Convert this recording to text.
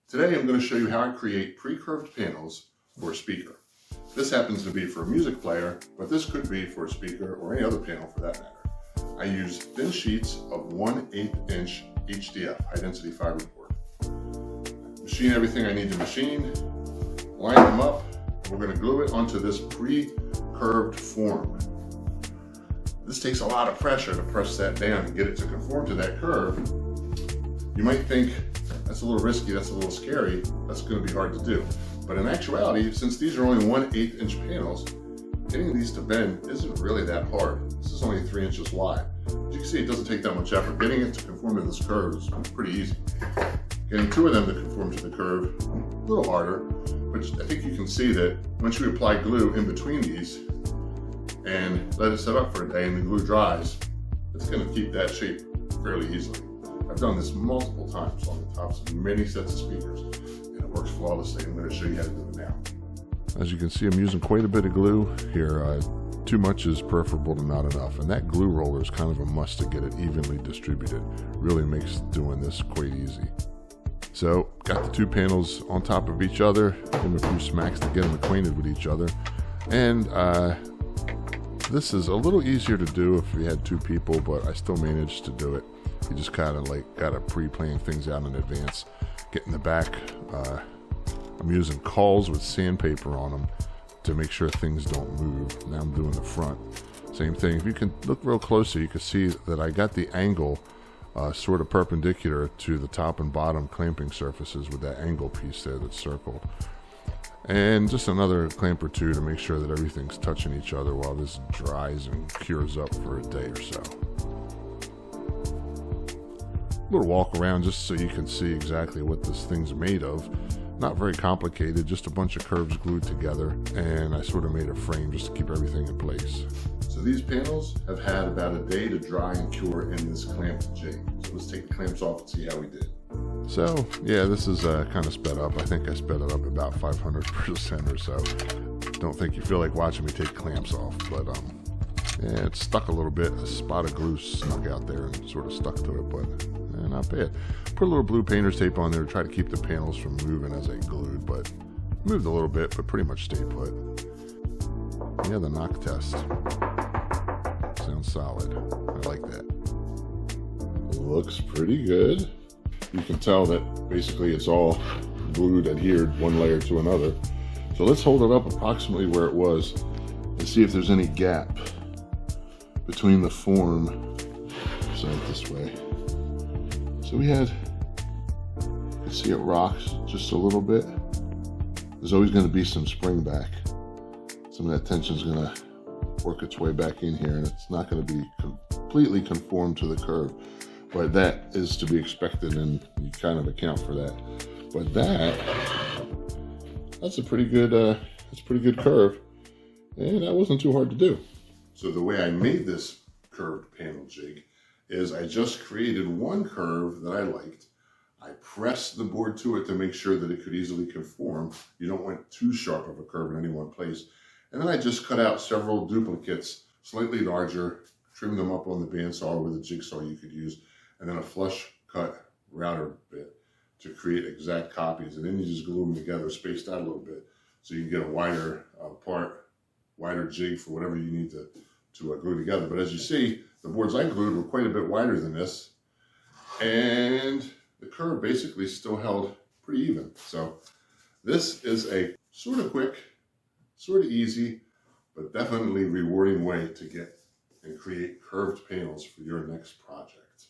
Today I'm going to show you how I create pre-curved panels for a speaker. This happens to be for a music player, but this could be for a speaker or any other panel for that matter. I use thin sheets of 1/8 inch HDF, high density fiberboard. Machine everything I need to machine, line them up, and we're going to glue it onto this pre-curved form. This takes a lot of pressure to press that down and get it to conform to that curve. You might think, that's a little risky, that's a little scary, that's going to be hard to do. But in actuality, since these are only 1/8 inch panels, getting these to bend isn't really that hard. This is only 3 inches wide. As you can see, it doesn't take that much effort. Getting it to conform to this curve is pretty easy. Getting two of them to conform to the curve, a little harder, but I think you can see that once you apply glue in between these and let it set up for a day and the glue dries, it's going to keep that shape fairly easily. I've done this multiple times on the tops of many sets of speakers, and it works flawlessly. I'm going to show you how to do it now. As you can see, I'm using quite a bit of glue here. Too much is preferable to not enough, and that glue roller is kind of a must to get it evenly distributed. Really makes doing this quite easy. So, got the two panels on top of each other, give them a few smacks to get them acquainted with each other, and this is a little easier to do if we had two people, but I still managed to do it. You just kind of like gotta pre-plan things out in advance. Get in the back. I'm using cauls with sandpaper on them to make sure things don't move. Now I'm doing the front. Same thing. If you can look real closer, you can see that I got the angle sort of perpendicular to the top and bottom clamping surfaces with that angle piece there that's circled. And just another clamp or two to make sure that everything's touching each other while this dries and cures up for a day or so. A little walk around just so you can see exactly what this thing's made of. Not very complicated, just a bunch of curves glued together, and I sort of made a frame just to keep everything in place. So these panels have had about a day to dry and cure in this clamped jig. So let's take the clamps off and see how we did. So yeah, this is kind of sped up. I think I sped it up about 500% or so. Don't think you feel like watching me take clamps off, but yeah, it stuck a little bit. A spot of glue snuck out there and sort of stuck to it, but not bad. Put a little blue painter's tape on there to try to keep the panels from moving as I glued, but moved a little bit, but pretty much stayed put. Yeah, the knock test. Sounds solid. I like that. Looks pretty good. You can tell that basically it's all glued, adhered one layer to another. So let's hold it up approximately where it was and see if there's any gap between the form. Set it this way. So we had, you can see it rocks just a little bit. There's always going to be some spring back. Some of that tension is going to work its way back in here, and it's not going to be completely conformed to the curve. But that is to be expected, and you kind of account for that. But that's a pretty good curve, and that wasn't too hard to do. So the way I made this curved panel jig is I just created one curve that I liked. I pressed the board to it to make sure that it could easily conform. You don't want too sharp of a curve in any one place. And then I just cut out several duplicates, slightly larger, trimmed them up on the bandsaw or with a jigsaw you could use, and then a flush cut router bit to create exact copies. And then you just glue them together, spaced out a little bit, so you can get a wider wider jig for whatever you need to glue together. But as you see, the boards I glued were quite a bit wider than this, and the curve basically still held pretty even. So this is a sort of quick, sort of easy, but definitely rewarding way to get and create curved panels for your next project.